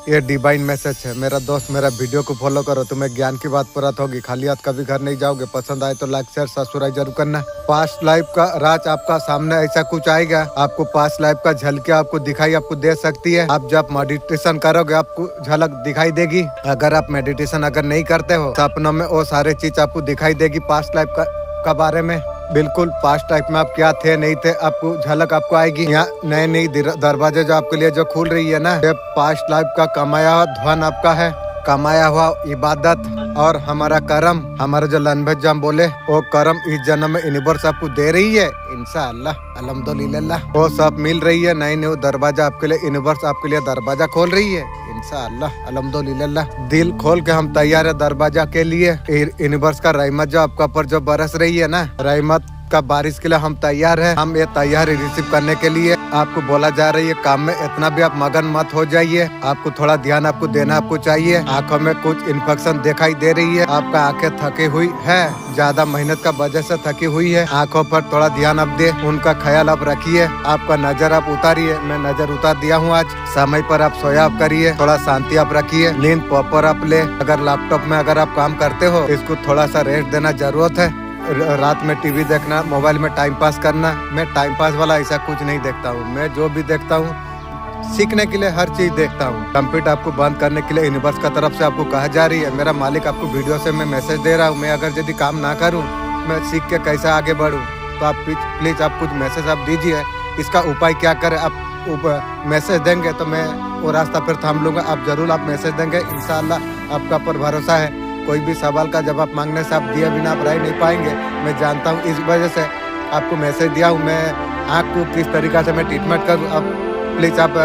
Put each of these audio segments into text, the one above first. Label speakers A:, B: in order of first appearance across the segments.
A: ये divine message है। मेरा दोस्त, मेरा वीडियो को फॉलो करो, तुम्हें ज्ञान की बात प्राप्त होगी। खाली हाथ कभी घर नहीं जाओगे। पसंद आए तो लाइक शेयर सब्सक्राइब जरूर करना। पास्ट लाइफ का राज आपका सामने ऐसा कुछ आएगा, आपको पास्ट लाइफ का झलकियां आपको दिखाई आपको दे सकती है। आप जब मेडिटेशन करोगे आपको झलक दिखाई देगी। अगर आप मेडिटेशन अगर नहीं करते हो, सपनों में वो सारे चीज आपको दिखाई देगी पास्ट लाइफ का बारे में। बिल्कुल पास्ट टाइप में आप क्या थे नहीं थे, आपको झलक आपको आएगी। यहाँ नए नई दरवाजे जो आपके लिए जो खुल रही है ना, ये पास्ट लाइफ का कमाया हुआ धन आपका है, कमाया हुआ इबादत और हमारा कर्म, हमारा जो लैंग्वेज हम बोले वो कर्म इस जन्म में यूनिवर्स आपको दे रही है। इंशाअल्लाह अल्हम्दुलिल्लाह वो सब मिल रही है। नई नई दरवाजा आपके लिए यूनिवर्स आपके लिए दरवाजा खोल रही है। इंशाअल्लाह अल्हम्दुलिल्लाह दिल खोल के हम तैयार है दरवाजा के लिए। यूनिवर्स का रहमत जो आपका ऊपर जो बरस रही है ना, रहमत का बारिश के लिए हम तैयार है। हम ये तैयार है रिसीव करने के लिए। आपको बोला जा रही है काम में इतना भी आप मगन मत हो जाइए। आपको थोड़ा ध्यान आपको देना आपको चाहिए। आंखों में कुछ इन्फेक्शन दिखाई दे रही है, आपका आंखें थकी हुई है, ज्यादा मेहनत का वजह से थकी हुई है। आंखों पर थोड़ा ध्यान आप दे, उनका ख्याल आप रखिए। आपका नजर आप उतारिए, मैं नजर उतार दिया हूँ। आज समय पर आप सोया आप करिए, थोड़ा शांति आप रखिए, नींद प्रॉपर आप ले। अगर लैपटॉप में अगर आप काम करते हो, इसको थोड़ा सा रेस्ट देना जरूरत है। रात में टीवी देखना, मोबाइल में टाइम पास करना, मैं टाइम पास वाला ऐसा कुछ नहीं देखता हूँ। मैं जो भी देखता हूँ सीखने के लिए हर चीज देखता हूँ। कंप्यूटर आपको बंद करने के लिए यूनिवर्स का तरफ से आपको कहा जा रही है। मेरा मालिक आपको वीडियो से मैं मैसेज दे रहा हूँ। मैं अगर यदि काम ना करूँ, मैं सीख के कैसे आगे बढ़ूँ, तो आप प्लीज आप कुछ मैसेज आप दीजिए। इसका उपाय क्या करें, आप मैसेज देंगे तो मैं वो रास्ता फिर थाम लूंगा। आप जरूर आप मैसेज देंगे, इंशाल्लाह आपका पर भरोसा है। कोई भी सवाल का जवाब मांगने से आप दिए बिना आप रह नहीं पाएंगे, मैं जानता हूँ। इस वजह से आपको मैसेज दिया हूँ। मैं आँख को किस तरीका से मैं ट्रीटमेंट करूँ, आप प्लीज़ आप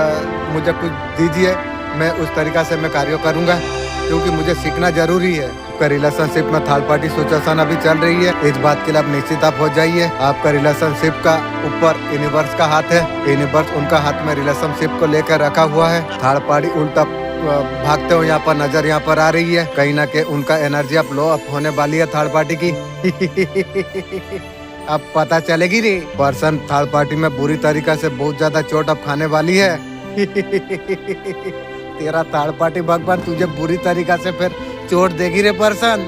A: मुझे कुछ दीजिए, मैं उस तरीका से मैं कार्य करूँगा, क्योंकि मुझे सीखना जरूरी है। आपका रिलेशनशिप में थर्ड पार्टी सिचुएशन अभी चल रही है, इस बात के लिए आप निश्चित आप हो जाइए। आपका रिलेशनशिप का ऊपर यूनिवर्स का हाथ है, यूनिवर्स उनका हाथ में रिलेशनशिप को लेकर रखा हुआ है। थर्ड पार्टी उल्टा भागते हो यहाँ पर नजर यहाँ पर आ रही है। कहीं ना कहीं उनका एनर्जी अब लो अप होने वाली है थर्ड पार्टी की। अब पता चलेगी रे, पर्सन थर्ड पार्टी में बुरी तरीका से बहुत ज्यादा चोट अब खाने वाली है। तेरा थर्ड पार्टी भगवान तुझे बुरी तरीका से फिर चोट देगी रे पर्सन।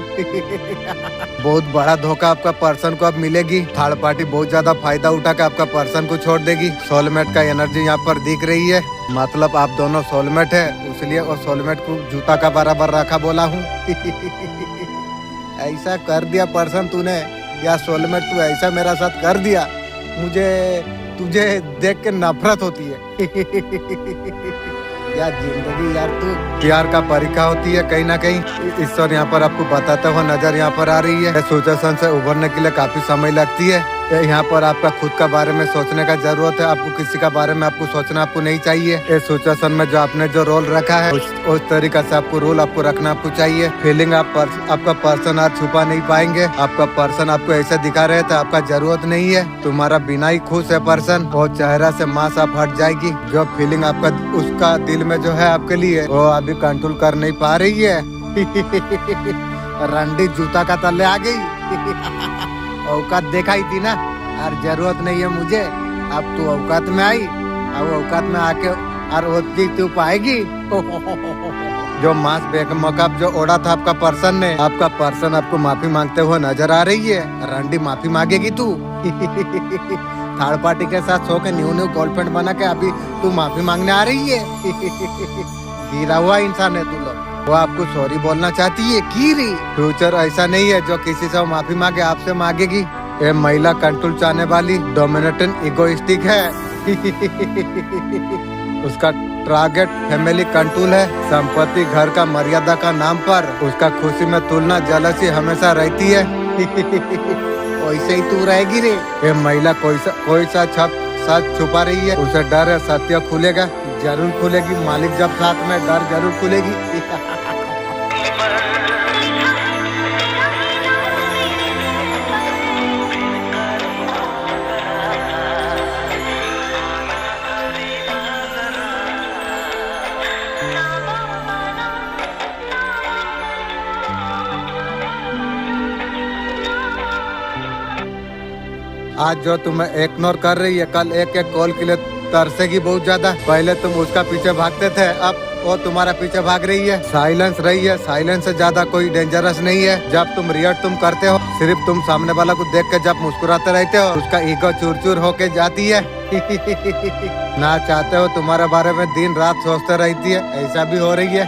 A: बहुत बड़ा धोखा आपका पर्सन को अब मिलेगी। थर्ड पार्टी बहुत ज्यादा फायदा उठा के आपका पर्सन को छोड़ देगी। सोलमेट का एनर्जी यहाँ पर दिख रही है, मतलब आप दोनों सोलमेट है, इसलिए और सोलमेट को जूता का बराबर रखा बोला हूँ। ऐसा कर दिया पर्सन तूने, या सोलमेट तू ऐसा मेरा साथ कर दिया, मुझे तुझे देख के नफरत होती है। यार जिंदगी यार तू प्यार का परीक्षा होती है। कहीं ना कहीं ईश्वर यहाँ पर आपको बताते हुए नजर यहाँ पर आ रही है। सिचुएशन से उभरने के लिए काफी समय लगती है। यहाँ पर आपका खुद का बारे में सोचने का जरूरत है। आपको किसी का बारे में आपको सोचना आपको नहीं चाहिए। इस सिचुएशन में जो आपने जो रोल रखा है उस तरीका से आपको रोल आपको रखना आपको चाहिए। फीलिंग आपका पर्सन आज छुपा नहीं पाएंगे। आपका पर्सन आपको ऐसे दिखा रहे थे, आपका जरूरत नहीं है, तुम्हारा बिना ही खुश है पर्सन। वो चेहरा से मांस आप हट जाएगी। जो फीलिंग आपका उसका दिल में जो है आपके लिए, वो अभी कंट्रोल कर नहीं पा रही है। रंडी जूता का तले आ गई। औकात दिखाई थी ना, और जरूरत नहीं है मुझे। अब तू औकात में आई, अब औकात में आके और होती तू पाएगी। जो मांस बेमौका जो ओढ़ा था आपका पर्सन ने, आपका पर्सन आपको माफी मांगते हुए नजर आ रही है। रंडी माफी मांगेगी तू। थर्ड पार्टी के साथ सो के न्यू गर्लफ्रेंड बना के अभी तू माफी मांगने आ रही है। गिरा हुआ इंसान है तू लोग। वो आपको सॉरी बोलना चाहती है की रही। फ्यूचर ऐसा नहीं है जो किसी से माफी मांगे आपसे मांगेगी। ये महिला कंट्रोल चाहने वाली डोमिनेटिंग इगोइस्टिक है। उसका टारगेट फैमिली कंट्रोल है, संपत्ति, घर का, मर्यादा का नाम पर उसका खुशी में तुलना जलसी हमेशा रहती है। वैसे ही तू रहेगी रे। ये महिला कोई सा सच छुपा रही है, उसे डर है सत्य खुलेगा, जरूर खुलेगी। मालिक जब साथ में, डर जरूर खुलेगी। आज जो तुम्हें इग्नोर कर रही है, कल एक एक कॉल के लिए तरसेगी बहुत ज्यादा। पहले तुम उसका पीछे भागते थे, अब वो तुम्हारा पीछे भाग रही है। साइलेंस रही है, साइलेंस से ज्यादा कोई डेंजरस नहीं है। जब तुम रिएक्ट तुम करते हो, सिर्फ तुम सामने वाला को देख के जब मुस्कुराते रहते हो, उसका ईगो चूर चूर होके जाती है। ना चाहते हो तुम्हारे बारे में दिन रात सोचते रहती है, ऐसा भी हो रही है।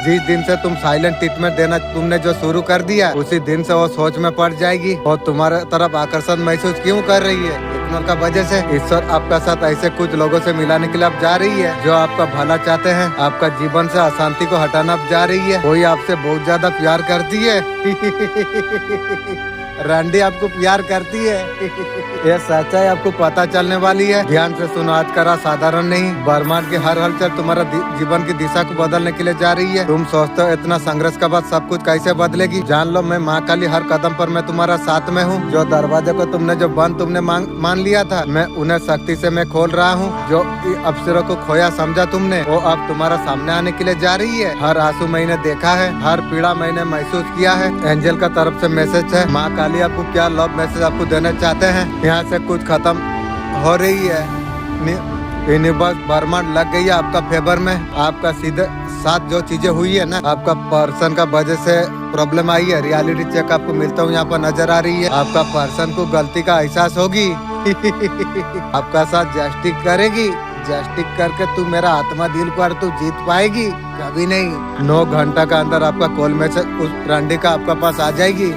A: जिस दिन से तुम साइलेंट ट्रीटमेंट देना तुमने जो शुरू कर दिया, उसी दिन से वो सोच में पड़ जाएगी और तुम्हारे तरफ आकर्षण महसूस क्यों कर रही है? इग्नोर का वजह से ईश्वर आपका साथ ऐसे कुछ लोगों से मिलाने के लिए अब जा रही है जो आपका भला चाहते हैं, आपका जीवन से अशांति को हटाना अब जा रही है। कोई आपसे बहुत ज्यादा प्यार करती है। रंडी आपको प्यार करती है। ये सच्चाई आपको पता चलने वाली है। ध्यान से सुनो, आज का रात साधारण नहीं, ब्रह्मांड की हर हलचल तुम्हारा जीवन की दिशा को बदलने के लिए जा रही है। तुम सोचते हो इतना संघर्ष के बाद सब कुछ कैसे बदलेगी? जान लो, मैं माँ काली हर कदम पर मैं तुम्हारा साथ में हूँ। जो दरवाजे को तुमने जो बंद तुमने मान लिया था, मैं उन्हें शक्ति से मैं खोल रहा हूँ। जो अवसरों को खोया समझा तुमने, वो अब तुम्हारा सामने आने के लिए जा रही है। हर आंसू मैंने देखा है, हर पीड़ा मैंने महसूस किया है। एंजल का तरफ से मैसेज है, माँ काली आपको क्या लव मैसेज आपको देना चाहते हैं। यहाँ से कुछ खत्म हो रही है। यूनिवर्स ब्रह्मांड लग गई है आपका फेवर में। आपका सीधे साथ जो चीजें हुई है ना, आपका पर्सन का वजह से प्रॉब्लम आई है। रियलिटी चेक आपको मिलता हूँ यहाँ पर नजर आ रही है। आपका पर्सन को गलती का एहसास होगी। आपका साथ जस्टिस करेगी। जस्टिस करके तू मेरा आत्मा दिल पर तू जीत पाएगी? कभी नहीं। 9 घंटा का अंदर आपका कॉल मैसेज उस रंडी का आपका पास आ जाएगी।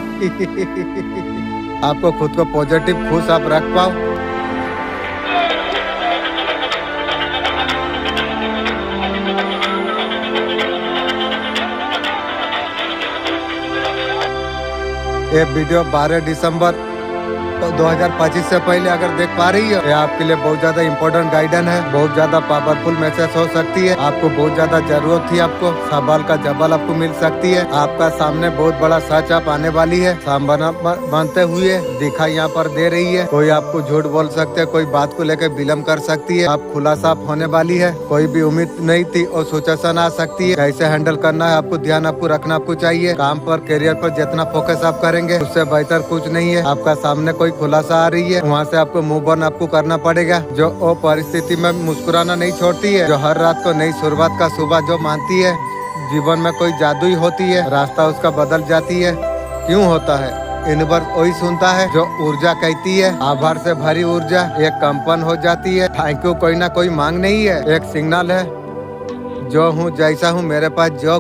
A: आपको खुद को पॉजिटिव खुश आप रख पाओ। ये वीडियो 12 दिसंबर 2025 से पहले अगर देख पा रही है, ये आपके लिए बहुत ज्यादा इम्पोर्टेंट गाइडेंस है। बहुत ज्यादा पावरफुल मैसेज हो सकती है। आपको बहुत ज्यादा जरूरत थी, आपको सवाल का जवाब आपको मिल सकती है। आपका सामने बहुत बड़ा सच आप आने वाली है। सामना बनते हुए दिखाई यहाँ पर दे रही है। कोई आपको झूठ बोल सकते है, कोई बात को लेकर विलम्ब कर सकती है। आप खुलासा होने वाली है। कोई भी उम्मीद नहीं थी और सिचुएशन आ सकती है। कैसे हैंडल करना है आपको ध्यान आपको रखना आपको चाहिए। काम पर, करियर पर जितना फोकस आप करेंगे उससे बेहतर कुछ नहीं है। आपका सामने कोई खुलासा आ रही है, वहाँ से आपको मूव ऑन आपको करना पड़ेगा। जो वो परिस्थिति में मुस्कुराना नहीं छोड़ती है, जो हर रात को नई शुरुआत का सुबह जो मानती है, जीवन में कोई जादू ही होती है, रास्ता उसका बदल जाती है। क्यों होता है? यूनिवर्स वही सुनता है जो ऊर्जा कहती है। आभार से भरी ऊर्जा एक कंपन हो जाती है। थैंक यू कोई ना कोई मांग नहीं है, एक सिग्नल है। जो हूँ जैसा हूँ, मेरे पास जो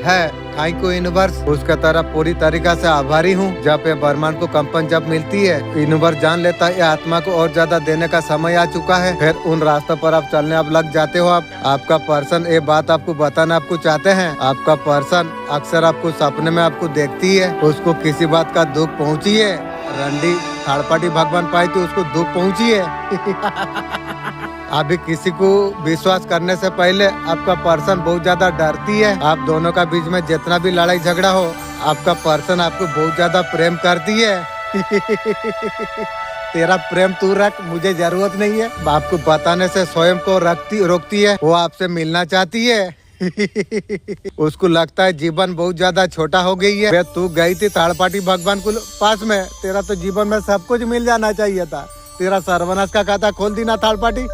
A: है थैंक यू यूनिवर्स, उसके तरफ पूरी तरीका से आभारी हूँ। जब ये ब्रह्मांड को कंपन जब मिलती है, यूनिवर्स जान लेता है आत्मा को और ज्यादा देने का समय आ चुका है। फिर उन रास्तों पर आप चलने आप लग जाते हो। आपका पर्सन ये बात आपको बताना आपको चाहते हैं। आपका पर्सन अक्सर आपको सपने में आपको देखती है। उसको किसी बात का दुख पहुँची है। रंडी थर्ड पार्टी भगवान पाई तो उसको दुख पहुँची है। अभी किसी को विश्वास करने से पहले आपका पर्सन बहुत ज्यादा डरती है। आप दोनों का बीच में जितना भी लड़ाई झगड़ा हो, आपका पर्सन आपको बहुत ज्यादा प्रेम करती है। तेरा प्रेम तू रख, मुझे जरूरत नहीं है। आपको बताने से स्वयं को रोकती है। वो आपसे मिलना चाहती है। उसको लगता है जीवन बहुत ज्यादा छोटा हो गई है। तू गई थी थर्ड पार्टी भगवान को पास में, तेरा तो जीवन में सब कुछ मिल जाना चाहिए था। तेरा सर्वनाश का खाता खोल दी ना थर्ड पार्टी।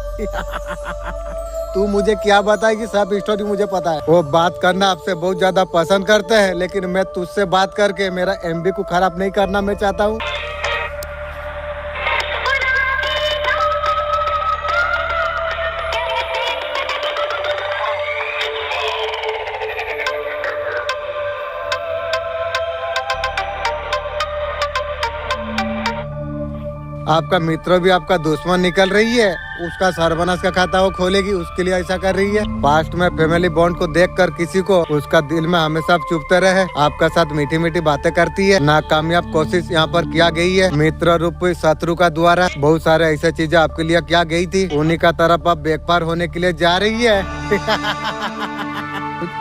A: तू मुझे क्या बताएगी? सब स्टोरी मुझे पता है। वो बात करना आपसे बहुत ज्यादा पसंद करते हैं, लेकिन मैं तुझसे बात करके मेरा एमबी को खराब नहीं करना मैं चाहता हूँ। आपका मित्र भी आपका दुश्मन निकल रही है। उसका सर्वनाश का खाता वो खोलेगी, उसके लिए ऐसा कर रही है। पास्ट में फैमिली बॉन्ड को देखकर किसी को उसका दिल में हमेशा चुभते रहे। आपका साथ मीठी मीठी बातें करती है। नाकामयाब कोशिश यहाँ पर किया गई है। मित्र रूप शत्रु का द्वारा बहुत सारे ऐसे चीजें आपके लिए किया गई थी। उन्हीं का तरफ आप बेकपार होने के लिए जा रही है।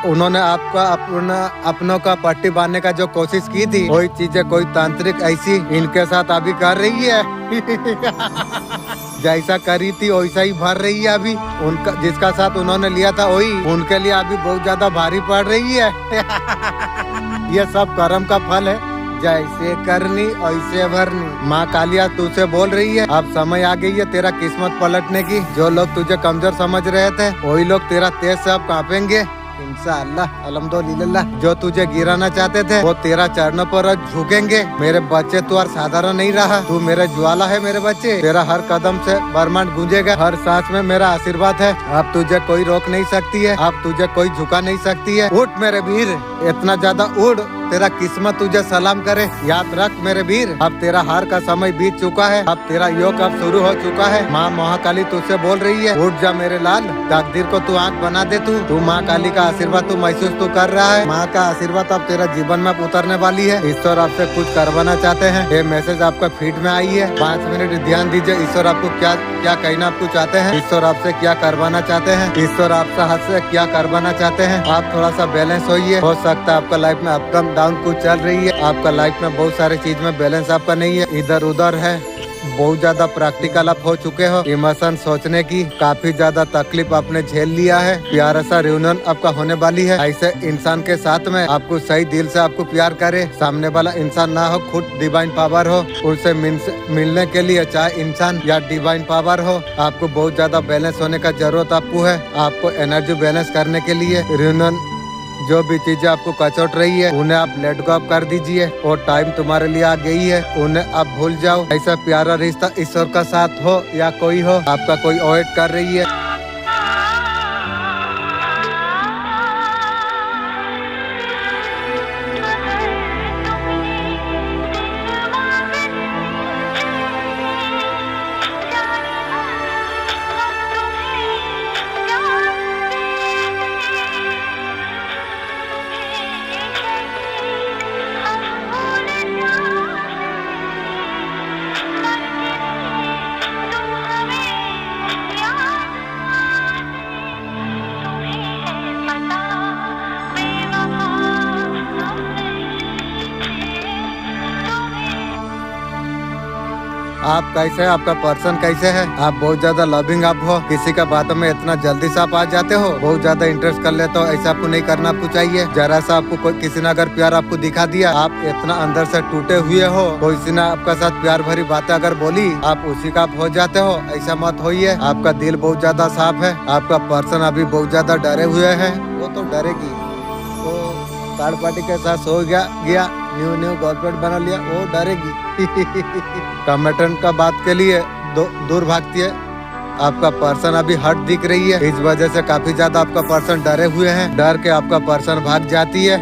A: उन्होंने आपका अपनों का पट्टी बांधने का जो कोशिश की थी, वही चीजें कोई तांत्रिक ऐसी इनके साथ अभी कर रही है। जैसा करी थी वैसा ही भर रही है अभी। उनका जिसका साथ उन्होंने लिया था वही उनके लिए अभी बहुत ज्यादा भारी पड़ रही है। ये सब कर्म का फल है। जैसे करनी वैसे भरनी। माँ कालिया तुझसे बोल रही है अब समय आ गई है तेरा किस्मत पलटने की। जो लोग तुझे कमजोर समझ रहे थे वही लोग तेरा तेज से अब कांपेंगे इंशाअल्लाह अल्हम्दुलिल्लाह। जो तुझे गिराना चाहते थे वो तेरा चरणों पर आज झुकेंगे। मेरे बच्चे तू और साधारण नहीं रहा, तू मेरे ज्वाला है मेरे बच्चे। तेरा हर कदम से ब्रह्मांड गूंजेगा, हर सांस में मेरा आशीर्वाद है। अब तुझे कोई रोक नहीं सकती है, अब तुझे कोई झुका नहीं सकती है। उठ मेरे वीर, इतना ज्यादा उड़, तेरा किस्मत तुझे सलाम करे। याद रख मेरे वीर, अब तेरा हार का समय बीत चुका है, अब तेरा योग अब शुरू हो चुका है। माँ महाकाली तुझसे बोल रही है उठ जा मेरे लाल, तकदीर को तू आंख बना दे। तू माँ काली का आशीर्वाद तू महसूस तू कर रहा है। माँ का आशीर्वाद अब तेरा जीवन में उतरने वाली है। ईश्वर आपसे कुछ करवाना चाहते हैं। ये मैसेज आपका फीड में आई है, 5 मिनट ध्यान दीजिए। ईश्वर आपको क्या क्या कहना आपको चाहते हैं, ईश्वर आपसे क्या करवाना चाहते हैं, ईश्वर आपसे हाथ से क्या करवाना चाहते हैं। आप थोड़ा सा बैलेंस होइए। हो सकता है आपका लाइफ में अपकम डाउन कुछ चल रही है, आपका लाइफ में बहुत सारी चीज में बैलेंस आपका नहीं है, इधर उधर है। बहुत ज्यादा प्रैक्टिकल आप हो चुके हो। इमोशन सोचने की काफी ज्यादा तकलीफ आपने झेल लिया है। प्यारा सा रियूनियन आपका होने वाली है। ऐसे इंसान के साथ में आपको सही दिल से आपको प्यार करे, सामने वाला इंसान ना हो खुद डिवाइन पावर हो, उससे मिलने के लिए चाहे इंसान या डिवाइन पावर हो, आपको बहुत ज्यादा बैलेंस होने का जरूरत आपको है। आपको एनर्जी बैलेंस करने के लिए रियूनियन जो भी चीजें आपको कचोट रही है उन्हें आप लेट गो अप कर दीजिए और टाइम तुम्हारे लिए आ गई है, उन्हें आप भूल जाओ। ऐसा प्यारा रिश्ता ईश्वर का साथ हो या कोई हो, आपका कोई अवॉइड कर रही है। आप कैसे है, आपका पर्सन कैसे है। आप बहुत ज्यादा लविंग आप हो, किसी का बातों में इतना जल्दी से आप आ जाते हो, बहुत ज्यादा इंटरेस्ट कर लेते हो। ऐसा आपको नहीं करना आपको चाहिए। जरा सा आपको कोई किसी ने अगर प्यार आपको दिखा दिया, आप इतना अंदर से टूटे हुए हो, किसी ने आपका साथ प्यार भरी बातें अगर बोली, आप उसी का आप हो जाते हो। ऐसा मत होइए। आपका दिल बहुत ज्यादा साफ है, आपका पर्सन अभी बहुत ज्यादा डरे हुए है। वो तो डरेगी, वो थर्ड पार्टी के साथ सो गया न्यू गर्लफ्रेंड बना लिया, वो डरेगी। कमिटमेंट का बात के लिए दूर भागती है। आपका पर्सन अभी हट दिख रही है, इस वजह से काफी ज्यादा आपका पर्सन डरे हुए हैं। डर के आपका पर्सन भाग जाती है।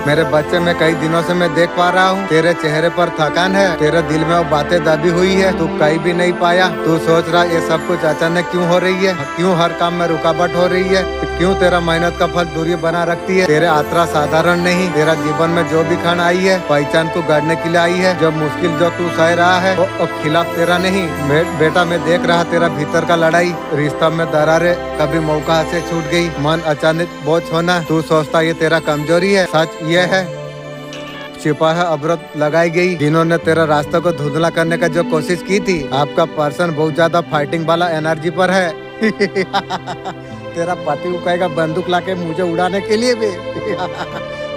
A: मेरे बच्चे में कई दिनों से मैं देख पा रहा हूँ तेरे चेहरे पर थकान है, तेरे दिल में वो बातें दबी हुई है, तू कहीं भी नहीं पाया। तू सोच रहा ये सब कुछ अचानक क्यों हो रही है, क्यों हर काम में रुकावट हो रही है, क्यों तेरा मेहनत का फल दूरी बना रखती है। तेरे यात्रा साधारण नहीं, तेरा जीवन में जो भी क्षण आई है पहचान को गढ़ने के लिए आई है। जो मुश्किल जो तू सह रहा है वो खिलाफ तेरा नहीं बेटा, मैं देख रहा तेरा भीतर का लड़ाई। रिश्ता में दरारें कभी मौका से छूट गई, मन अचानक बोझ होना। तू सोचता ये तेरा कमजोरी है, सच ये है छिपा है अवरोध लगाई गई, जिन्होंने तेरा रास्ता को धुंधला करने का जो कोशिश की थी। आपका पर्सन बहुत ज्यादा फाइटिंग वाला एनर्जी पर है। तेरा पति को कहेगा बंदूक लाके मुझे उड़ाने के लिए भी।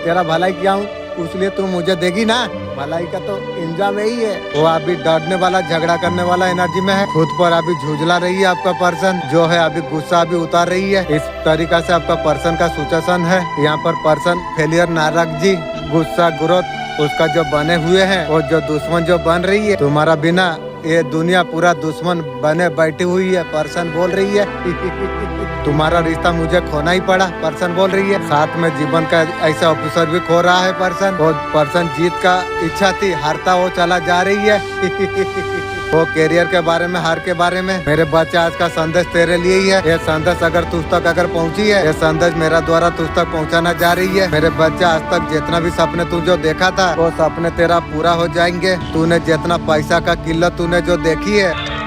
A: तेरा भलाई किया हूँ इसलिए तू मुझे देगी ना, भलाई का तो इंजाम यही है। वो अभी डरने वाला झगड़ा करने वाला एनर्जी में है, खुद पर अभी झुझला रही है। आपका पर्सन जो है अभी गुस्सा अभी उतार रही है। इस तरीका से आपका पर्सन का सिचुएशन है। यहाँ पर पर्सन फेलियर नाराज जी, गुस्सा ग्रोथ उसका जो बने हुए हैं और जो दुश्मन जो बन रही है तुम्हारा बिना ये दुनिया पूरा दुश्मन बने बैठी हुई है। पर्सन बोल रही है तुम्हारा रिश्ता मुझे खोना ही पड़ा, पर्सन बोल रही है। साथ में जीवन का ऐसा ऑफिसर भी खो रहा है पर्सन। वो पर्सन जीत का इच्छा थी, हारता वो चला जा रही है। वो कैरियर के बारे में, हार के बारे में। मेरे बच्चे आज का संदेश तेरे लिए ही है। ये संदेश अगर तुझ तक अगर पहुंची है, ये संदेश मेरा द्वारा तुझ तक पहुंचाना जा रही है। मेरे बच्चे आज तक जितना भी सपने तू जो देखा था वो सपने तेरा पूरा हो जाएंगे। तूने जितना पैसा का किल्लत तूने जो देखी है,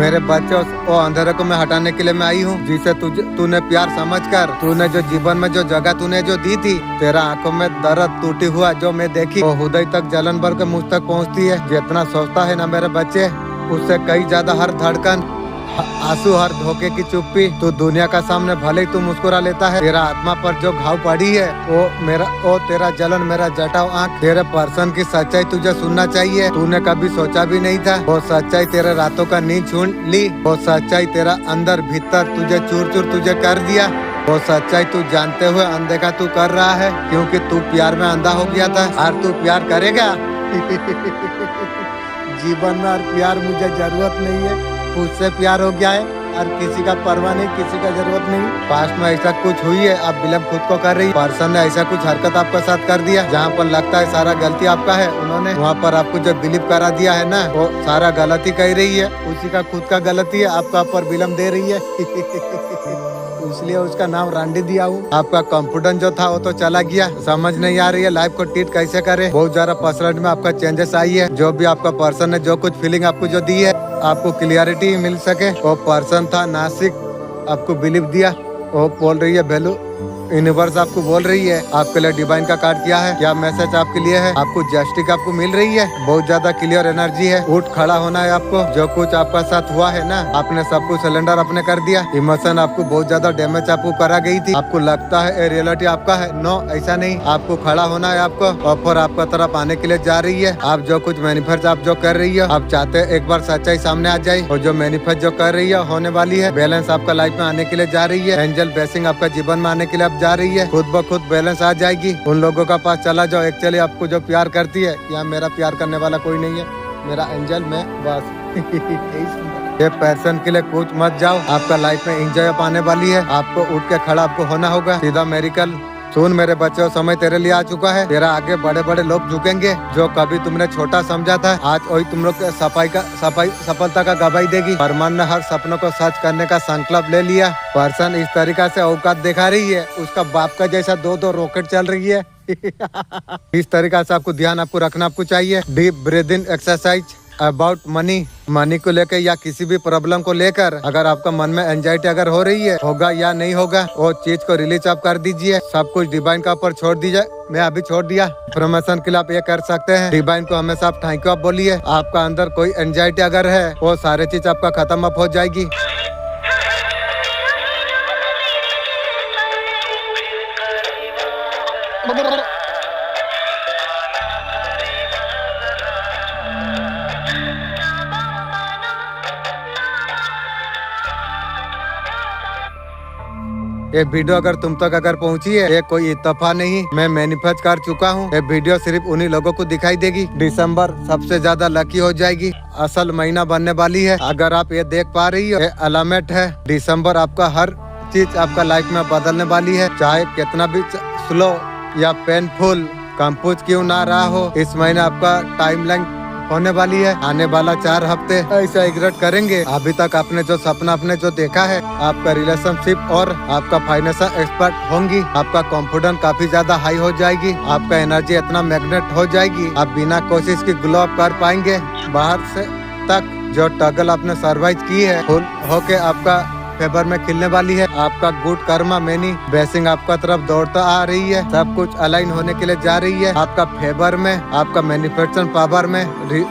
A: मेरे बच्चे वो अंधेरे को मैं हटाने के लिए मैं आई हूँ, जिसे तूने प्यार समझकर तूने जो जीवन में जो जगह तूने जो दी थी, तेरा आंखों में दर्द टूटी हुआ जो मैं देखी, वो हृदय तक जलन भर के मुझ तक पहुँचती है। जितना सोचता है ना मेरे बच्चे, उससे कई ज्यादा हर धड़कन, आंसू, हर धोखे की चुप्पी, तू दुनिया का सामने भले ही तू मुस्कुरा लेता है, तेरा आत्मा पर जो घाव पड़ी है वो तेरा जलन, मेरा जटाव आंख, तेरे पर्सन की सच्चाई तुझे सुनना चाहिए। तूने कभी सोचा भी नहीं था वो सच्चाई तेरे रातों का नींद छीन ली, वो सच्चाई तेरा अंदर भीतर तुझे चूर चूर तुझे कर दिया, वो सच्चाई तू जानते हुए अनदेखा तू कर रहा है, क्योंकि तू प्यार में अंधा हो गया था। और तू प्यार करेगा जीवन में, और प्यार मुझे जरूरत नहीं है, उससे प्यार हो गया है और किसी का परवाह नहीं, किसी का जरूरत नहीं। पास्ट में ऐसा कुछ हुई है, आप बिलम खुद को कर रही, पर्सन ने ऐसा कुछ हरकत आपके साथ कर दिया जहाँ पर लगता है सारा गलती आपका है, उन्होंने वहाँ पर आपको जो बिलीव करा दिया है ना, वो सारा गलती कह रही है, उसी का खुद का गलती है, आपका ऊपर बिलम दे रही है इसलिए उसका नाम रांडी दिया हूँ। आपका कॉन्फिडेंस जो था वो तो चला गया, समझ नहीं आ रही है लाइफ को ट्रीट कैसे करे। बहुत ज्यादा पर्सनैलिटी में आपका चेंजेस आई है, जो भी आपका पर्सन ने जो कुछ फीलिंग आपको जो दी है, आपको क्लियरिटी मिल सके। वो पर्सन था नासिक, आपको बिलीव दिया, वो बोल रही है वैल्यू यूनिवर्स आपको बोल रही है आपके लिए डिवाइन का कार्ड क्या है, क्या मैसेज आपके लिए है, आपको जस्टिस आपको मिल रही है, बहुत ज्यादा क्लियर एनर्जी है, उठ खड़ा होना है आपको। जो कुछ आपका साथ हुआ है ना, आपने सब कुछ सिलेंडर अपने कर दिया, इमोशन आपको बहुत ज्यादा डैमेज आपको करा गई थी, आपको लगता है ये रियलिटी आपका है, नो ऐसा नहीं, आपको खड़ा होना है, आपको ऑफर आपका तरफ आने के लिए जा रही है। आप जो कुछ मैनिफेस्ट आप जो कर रही है, आप चाहते हैं एक बार सच्चाई सामने आ जाए, और जो मैनिफेस्ट जो कर रही है होने वाली है, बैलेंस आपका लाइफ में आने के लिए जा रही है, एंजल ब्लेसिंग आपका जीवन में आने के लिए जा रही है, खुद ब खुद बैलेंस आ जाएगी। उन लोगों का पास चला जाओ, एक्चुअली आपको जो प्यार करती है, यहाँ मेरा प्यार करने वाला कोई नहीं है, मेरा एंजल मैं बस ये पर्सन के लिए कुछ मत जाओ, आपका लाइफ में एंजॉय पाने वाली है, आपको उठ के खड़ा आपको होना होगा, सीधा मेरिकल। सुन मेरे बच्चों, समय तेरे लिए आ चुका है, तेरा आगे बड़े बड़े लोग झुकेंगे, जो कभी तुमने छोटा समझा था, आज वही तुम लोग सफलता का गवाही देगी। परमान ने हर सपनों को सच करने का संकल्प ले लिया, पर्सन इस तरीका से औकात दिखा रही है, उसका बाप का जैसा दो रॉकेट चल रही है इस तरीका से आपको ध्यान आपको रखना आपको चाहिए। Deep breathing exercise about money को लेकर या किसी भी प्रॉब्लम को लेकर, अगर आपका मन में एंजाइटी अगर हो रही है, होगा या नहीं होगा, वो चीज को रिलीज आप कर दीजिए, सब कुछ डिवाइन का ऊपर छोड़ दीजिए। मैं अभी छोड़ दिया, प्रमोशन के लिए आप ये कर सकते हैं, डिवाइन को हमेशा आप थैंक यू आप बोलिए, आपका अंदर कोई एंजाइटी अगर है, वो सारी चीज आपका खत्म अप हो जाएगी। ये वीडियो अगर तुम तक अगर पहुंची है, ये कोई इत्तेफाक नहीं, मैं मैनिफेस्ट कर चुका हूँ। ये वीडियो सिर्फ उन्हीं लोगों को दिखाई देगी, दिसंबर सबसे ज्यादा लकी हो जाएगी, असल महीना बनने वाली है। अगर आप ये देख पा रही हो, ये अलामेट है, दिसंबर आपका हर चीज आपका लाइफ में बदलने वाली है, चाहे कितना भी स्लो या पेनफुल कंपोज क्यों ना रहा हो, इस महीने आपका टाइमलाइन होने वाली है। आने वाला 4 हफ्ते ऐसा एग्रेट करेंगे, अभी तक आपने जो सपना आपने जो देखा है, आपका रिलेशनशिप और आपका फाइनेंशियल एक्सपर्ट होंगी, आपका कॉन्फिडेंस काफी ज्यादा हाई हो जाएगी, आपका एनर्जी इतना मैग्नेट हो जाएगी, आप बिना कोशिश की ग्लो अप कर पाएंगे। बाहर से तक जो टगल आपने सर्वाइव की है, फुल होके आपका फेवर में खिलने वाली है, आपका गुड कर्मा मैनी ब्लेसिंग आपका तरफ दौड़ता आ रही है, सब कुछ अलाइन होने के लिए जा रही है, आपका फेवर में, आपका मैनिफेस्टेशन पावर में।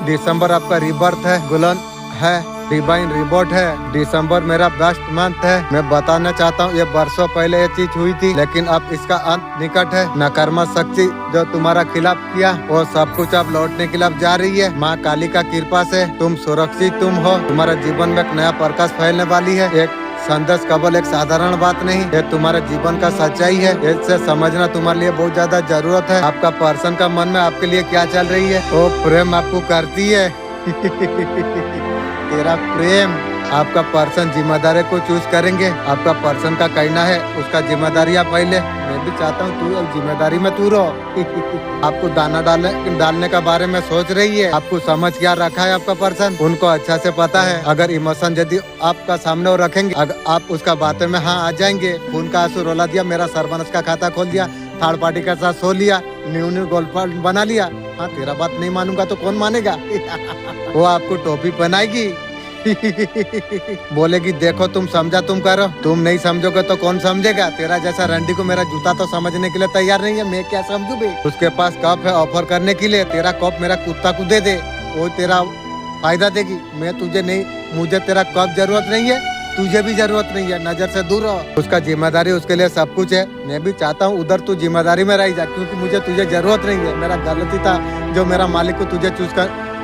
A: दिसंबर आपका रिबर्थ है, गुलन है, डिवाइन रिबोर्ट है, दिसंबर मेरा बेस्ट मंथ है। मैं बताना चाहता हूँ, ये वर्षों पहले ये चीज हुई थी, लेकिन अब इसका अंत निकट है। नकारात्मक शक्ति जो तुम्हारा खिलाफ किया, वो सब कुछ अब लौटने के लिए जा रही है। माँ काली का कृपा से तुम सुरक्षित तुम हो, तुम्हारे जीवन में एक नया प्रकाश फैलने वाली है। एक संदेश केवल एक साधारण बात नहीं, ये तुम्हारे जीवन का सच्चाई है, इससे समझना तुम्हारे लिए बहुत ज्यादा जरूरत है। आपका पर्सन का मन में आपके लिए क्या चल रही है, वो प्रेम आपको करती है तेरा प्रेम। आपका पर्सन जिम्मेदारी को चूज करेंगे, आपका पर्सन का कहना है उसका जिम्मेदारी आप पहले। मैं भी चाहता हूँ तू जिम्मेदारी में तू रहो आपको दाना डालने का बारे में सोच रही है, आपको समझ क्या रखा है आपका पर्सन, उनको अच्छा से पता है। अगर इमोशन यदि आपका सामने वो रखेंगे, अगर आप उसका बातों में हाँ आ जाएंगे, खून का आंसू रोला दिया, मेरा सरबनस का खाता खोल दिया, थर्ड पार्टी के साथ सो लिया, न्यू गर्लफ्रेंड बना लिया, हाँ तेरा बात नहीं मानूंगा तो कौन मानेगा वो आपको टोपी पहनाएगी बोलेगी देखो तुम समझा तुम करो, तुम नहीं समझोगे तो कौन समझेगा। तेरा जैसा रंडी को मेरा जूता तो समझने के लिए तैयार नहीं है, मैं क्या समझू बे। उसके पास कप है ऑफर करने के लिए, तेरा कप मेरा कुत्ता को दे दे, वो तेरा फायदा देगी। मैं तुझे नहीं, मुझे तेरा कप जरूरत नहीं है, तुझे भी जरूरत नहीं है, नजर से दूर रहो। उसका जिम्मेदारी उसके लिए सब कुछ है। मैं भी चाहता हूँ उधर तू जिम्मेदारी में रह जा, क्योंकि मुझे तुझे जरूरत नहीं है। मेरा गलती था जो मेरा मालिक को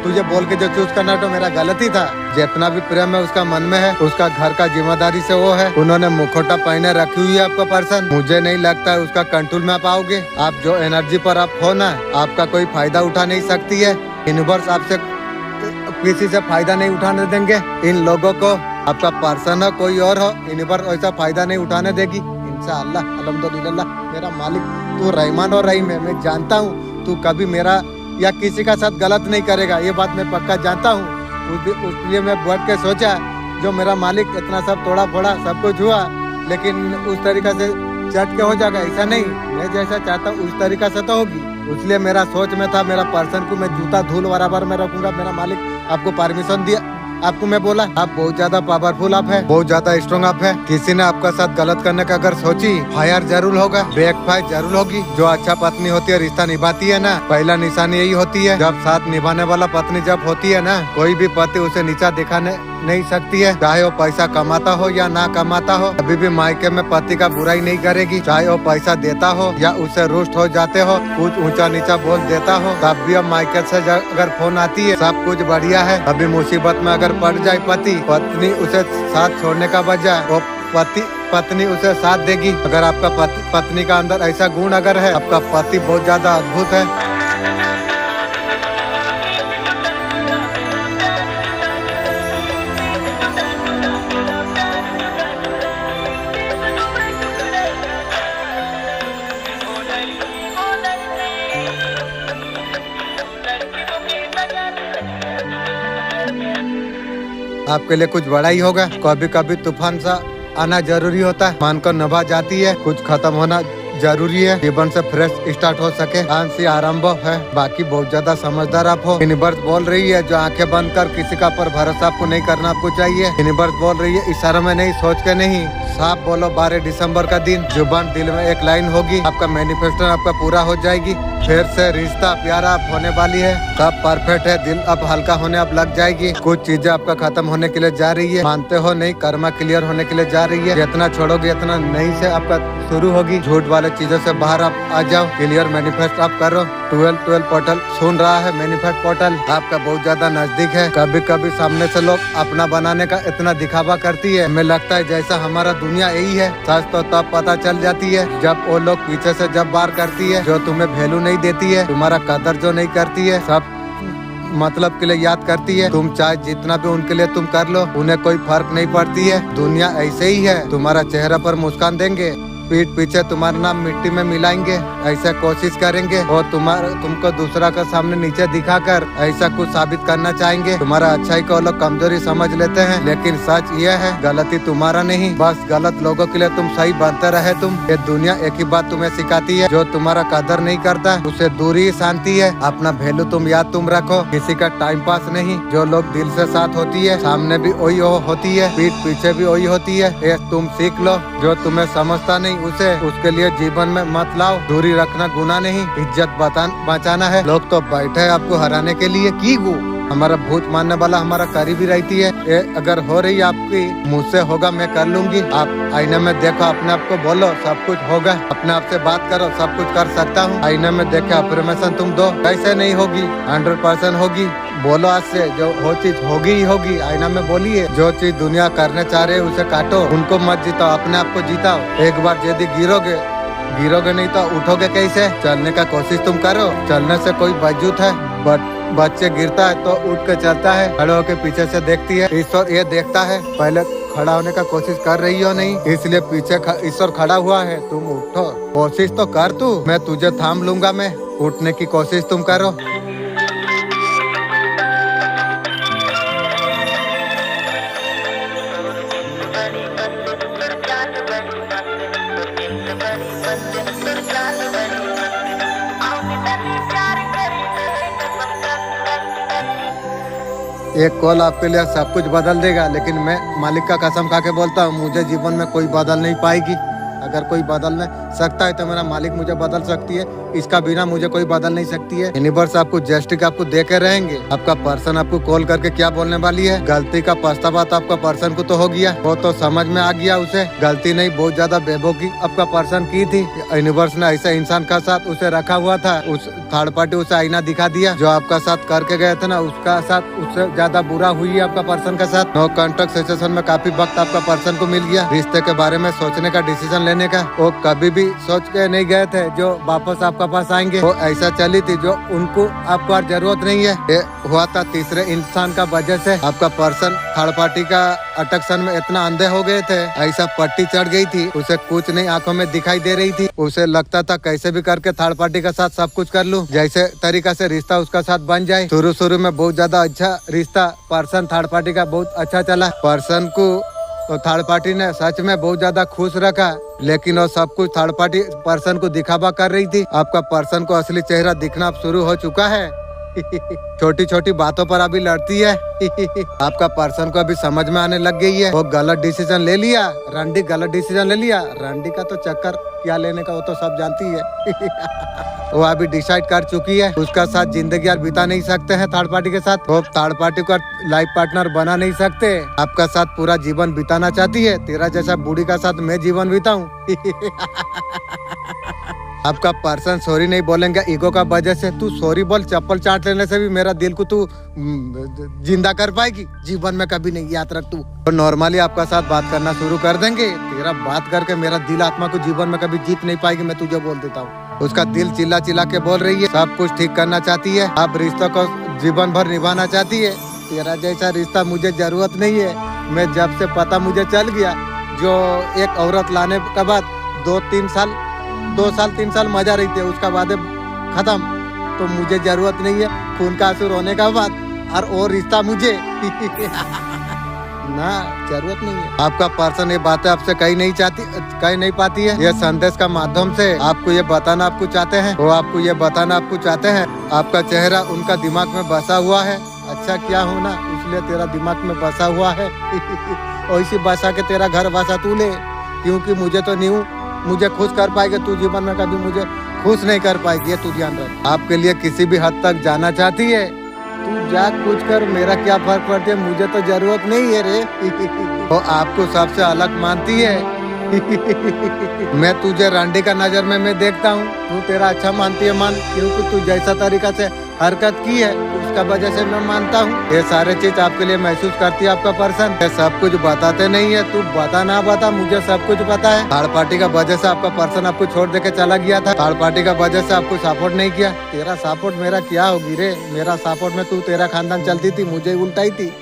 A: तुझे बोल के जो चूज करना तो मेरा गलती था। जितना भी प्रेम है उसका मन में है, उसका घर का जिम्मेदारी से वो है। उन्होंने मुखोटा पहने रखी हुई है आपका पर्सन, मुझे नहीं लगता है उसका कंट्रोल में आप आओगे। आप जो एनर्जी पर आप हो ना, आपका कोई फायदा उठा नहीं सकती है। यूनिवर्स आपसे किसी से फायदा नहीं उठाने देंगे। इन लोगों को आपका पर्सन हो कोई और हो, यूनिवर्स ऐसा फायदा नहीं उठाने देगी इंशाअल्लाह। अल्हम्दुलिल्लाह मेरा मालिक तू रहमान और रहीम है। मैं जानता हूँ तू कभी मेरा या किसी का साथ गलत नहीं करेगा, ये बात मैं पक्का जानता हूँ। उसलिए मैं बैठ के सोचा जो मेरा मालिक इतना सब थोड़ा फोड़ा सब कुछ हुआ, लेकिन उस तरीका से चट के हो जाएगा ऐसा नहीं। मैं जैसा चाहता हूँ उस तरीका से तो होगी। इसलिए मेरा सोच में था मेरा पर्सन को मैं जूता धूल बराबर में रखूंगा। मेरा मालिक आपको परमिशन दिया, आपको मैं बोला आप बहुत ज्यादा पावरफुल आप है, बहुत ज्यादा स्ट्रॉन्ग आप है। किसी ने आपका साथ गलत करने का अगर सोची, फायर जरूर होगा, बैक फायर जरूर होगी। जो अच्छा पत्नी होती है रिश्ता निभाती है ना, पहला निशानी यही होती है। जब साथ निभाने वाला पत्नी जब होती है ना, कोई भी पति उसे नीचा दिखाने नहीं सकती है। चाहे वो पैसा कमाता हो या ना कमाता हो, अभी भी मायके में पति का बुराई नहीं करेगी। चाहे वो पैसा देता हो या उससे रुष्ट हो जाते हो, कुछ ऊंचा नीचा बोल देता हो, तब भी अब मायके से अगर फोन आती है सब कुछ बढ़िया है। अभी मुसीबत में अगर पड़ जाए पति, पत्नी उसे साथ छोड़ने का बजाय वो पत्नी उसे साथ देगी। अगर आपका पत्नी का अंदर ऐसा गुण अगर है, आपका पति बहुत ज्यादा अद्भुत है। आपके लिए कुछ बड़ा ही होगा। कभी कभी तूफान सा आना जरूरी होता है, मान को नभा जाती है, कुछ खत्म होना जरूरी है, जीवन से फ्रेश स्टार्ट हो सके, से आरंभ है। बाकी बहुत ज्यादा समझदार आप हो। यूनिवर्स बोल रही है जो आंखें बंद कर किसी का पर भरोसा आपको नहीं करना आपको चाहिए। यूनिवर्स बोल रही है इशारों में नहीं, सोच के नहीं, साफ बोलो। 12 दिसंबर का दिन जुबान दिल में एक लाइन होगी, आपका मैनिफेस्टो आपका पूरा हो जाएगी। फिर से रिश्ता प्यारा आप होने वाली है, सब परफेक्ट है, दिल अब हल्का होने अब लग जाएगी। कुछ चीजें आपका खत्म होने के लिए जा रही है, मानते हो नहीं, कर्मा क्लियर होने के लिए जा रही है। जितना छोड़ोगे इतना नई से आपका शुरू होगी। झूठ वाले चीजों से बाहर आप आ जाओ, क्लियर मैनिफेस्ट आप करो। 12 पोर्टल सुन रहा है, मैनिफेस्ट पोर्टल आपका बहुत ज्यादा नजदीक है। कभी कभी सामने से लोग अपना बनाने का इतना दिखावा करती है, हमें लगता है जैसा हमारा दुनिया यही है। सच तो तब पता चल जाती है जब वो लोग पीछे से जब बार करती है, जो तुम्हें वैल्यू नहीं देती है, तुम्हारा कदर जो नहीं करती है, सब मतलब के लिए याद करती है। तुम चाहे जितना भी उनके लिए तुम कर लो, उन्हें कोई फर्क नहीं पड़ती है। दुनिया ऐसे ही है, तुम्हारा चेहरा पर मुस्कान देंगे, पीठ पीछे तुम्हारा नाम मिट्टी में मिलाएंगे, ऐसा कोशिश करेंगे और तुमको दूसरा का सामने नीचे दिखाकर ऐसा कुछ साबित करना चाहेंगे। तुम्हारा अच्छाई को लोग कमजोरी समझ लेते हैं, लेकिन सच यह है गलती तुम्हारा नहीं, बस गलत लोगों के लिए तुम सही बनते रहे। ये दुनिया एक ही बात तुम्हें सिखाती है, जो तुम्हारा कदर नहीं करता उसे दूरी ही शांति है। अपना वैल्यू तुम याद तुम रखो, किसी का टाइम पास नहीं। जो लोग दिल से साथ होती है, सामने भी वही होती है, पीठ पीछे भी वही होती है। ये तुम सीख लो, जो तुम्हें समझता नहीं उसे उसके लिए जीवन में मत लाओ। दूरी रखना गुनाह नहीं, इज्जत बचाना है। लोग तो बैठे आपको हराने के लिए की गो। हमारा भूत मानने वाला हमारा करीबी रहती है। ये अगर हो रही आपकी, मुझसे होगा मैं कर लूंगी। आप आईने में देखो, अपने आप को बोलो सब कुछ होगा। अपने आप से बात करो, सब कुछ कर सकता हूँ। आईने में देखे अफर्मेशन तुम दो, कैसे नहीं होगी, 100% होगी। बोलो आज से जो हो चीज होगी ही होगी। आईना में बोलिए, जो चीज दुनिया करने चाह रहे उसे काटो, उनको मत जीताओ, अपने आप को जीताओ। एक बार यदि गिरोगे नहीं तो उठोगे कैसे। चलने का कोशिश तुम करो, चलने से कोई वजूद है, बट बच्चे गिरता है तो उठ के चलता है, खड़े होके पीछे से देखती है। ईश्वर ये देखता है, पहले खड़ा होने का कोशिश कर रही हो नहीं, इसलिए पीछे ईश्वर खड़ा हुआ है। तुम उठो, कोशिश तो कर तू, मैं तुझे थाम लूंगा। मैं उठने की कोशिश तुम करो। एक कॉल आपके लिए सब कुछ बदल देगा, लेकिन मैं मालिक का कसम खा के बोलता हूँ मुझे जीवन में कोई बदल नहीं पाएगी। अगर कोई बदल नहीं सकता है तो मेरा मालिक मुझे बदल सकती है, इसका बिना मुझे कोई बदल नहीं सकती है। यूनिवर्स आपको जस्टिस आपको देके रहेंगे। आपका पर्सन आपको कॉल करके क्या बोलने वाली है, गलती का पछतावा तो आपका पर्सन को तो हो गया, वो तो समझ में आ गया उसे गलती नहीं बहुत ज्यादा बेबोकी आपका पर्सन की थी। यूनिवर्स ने ऐसा इंसान का साथ उसे रखा हुआ था, उस थर्ड पार्टी उसे आईना दिखा दिया, जो आपका साथ करके गए थे ना उसका साथ उससे ज्यादा बुरा हुई है आपका पर्सन का साथ। नो कॉन्टेक्ट सिचुएशन में काफी वक्त आपका पर्सन को मिल गया रिश्ते के बारे में सोचने का, डिसीजन लेने का। वो कभी भी सोच के नहीं गए थे जो वापस आपका पास आएंगे, वो ऐसा चली थी जो उनको आपको और जरूरत नहीं है। ये हुआ था तीसरे इंसान का वजह से आपका पर्सन थर्ड पार्टी का अट्रैक्शन में इतना अंधे हो गए थे, ऐसा पट्टी चढ़ गई थी उसे कुछ नहीं आंखों में दिखाई दे रही थी। उसे लगता था कैसे भी करके थर्ड पार्टी के साथ सब कुछ कर लूं, जैसे तरीका से रिश्ता उसका साथ बन जाए। शुरू में बहुत ज्यादा अच्छा रिश्ता पर्सन थर्ड पार्टी का बहुत अच्छा चला। पर्सन को तो थर्ड पार्टी ने सच में बहुत ज्यादा खुश रखा, लेकिन वो सब कुछ थर्ड पार्टी पर्सन को दिखावा कर रही थी। आपका पर्सन को असली चेहरा दिखना अब शुरू हो चुका है। छोटी छोटी बातों पर अभी लड़ती है। आपका पर्सन को अभी समझ में आने लग गई है वो गलत डिसीजन ले लिया, रंडी गलत डिसीजन ले लिया। रंडी का तो चक्कर क्या लेने का वो तो सब जानती है। वो अभी डिसाइड कर चुकी है उसका साथ जिंदगी यार बिता नहीं सकते हैं थर्ड पार्टी के साथ। वो थर्ड पार्टी का लाइफ पार्टनर बना नहीं सकते, आपका साथ पूरा जीवन बिताना चाहती है। तेरा जैसा बूढ़ी का साथ मैं जीवन बिताऊं। आपका पर्सन सॉरी नहीं बोलेंगे ईगो का वजह से। तू सॉरी बोल, चप्पल चाट लेने से भी मेरा दिल को तू जिंदा कर पाएगी जीवन में कभी नहीं, याद रख तू। तो नॉर्मली आपका साथ बात करना शुरू कर देंगे, तेरा बात करके मेरा दिल आत्मा को जीवन में कभी जीत नहीं पाएगी, मैं तुझे बोल देता हूँ। उसका दिल चिल्ला चिल्ला के बोल रही है सब कुछ ठीक करना चाहती है, आप रिश्तों को जीवन भर निभाना चाहती है। तेरा जैसा रिश्ता मुझे जरूरत नहीं है। मैं जब से पता मुझे चल गया जो एक औरत लाने के बाद 2 साल 3 साल मजा रही थी, उसका बाद खत्म, तो मुझे जरूरत नहीं है खून का आंसू रोने का बाद और वो रिश्ता मुझे ना जरूरत नहीं है। आपका पर्सन ये बातें आपसे कही नहीं पाती है। ये संदेश का माध्यम से आपको ये बताना आपको चाहते हैं, वो आपको ये बताना आपको चाहते हैं। आपका चेहरा उनका दिमाग में बसा हुआ है, अच्छा क्या होना इसलिए तेरा दिमाग में बसा हुआ है। वैसी बसा के तेरा घर बसा तू ले, क्योंकि मुझे तो नहीं मुझे खुश कर पाएगी तू जीवन में, कभी मुझे खुश नहीं कर पाएगी, ये तू ध्यान रख। आपके लिए किसी भी हद तक जाना चाहती है, तू जा कुछ कर, मेरा क्या फर्क पड़ता है, मुझे तो जरूरत नहीं है रे। वो आपको सबसे अलग मानती है। मैं तुझे रांडी का नजर में मैं देखता हूँ, तू तेरा अच्छा मानती है मान, क्योंकि तू जैसा तरीका से हरकत की है उसका वजह से मैं मानता हूँ। ये सारे चीज आपके लिए महसूस करती है आपका पर्सन। ये सब कुछ बताते नहीं है, तू बता ना बता मुझे सब कुछ पता है। थर्ड पार्टी का वजह से आपका पर्सन आपको छोड़ देके चला गया था, थर्ड पार्टी का वजह से आपको सपोर्ट नहीं किया। तेरा सपोर्ट मेरा क्या होगी रे, मेरा सपोर्ट में तू तेरा खानदान चलती थी, मुझे उल्टाई थी।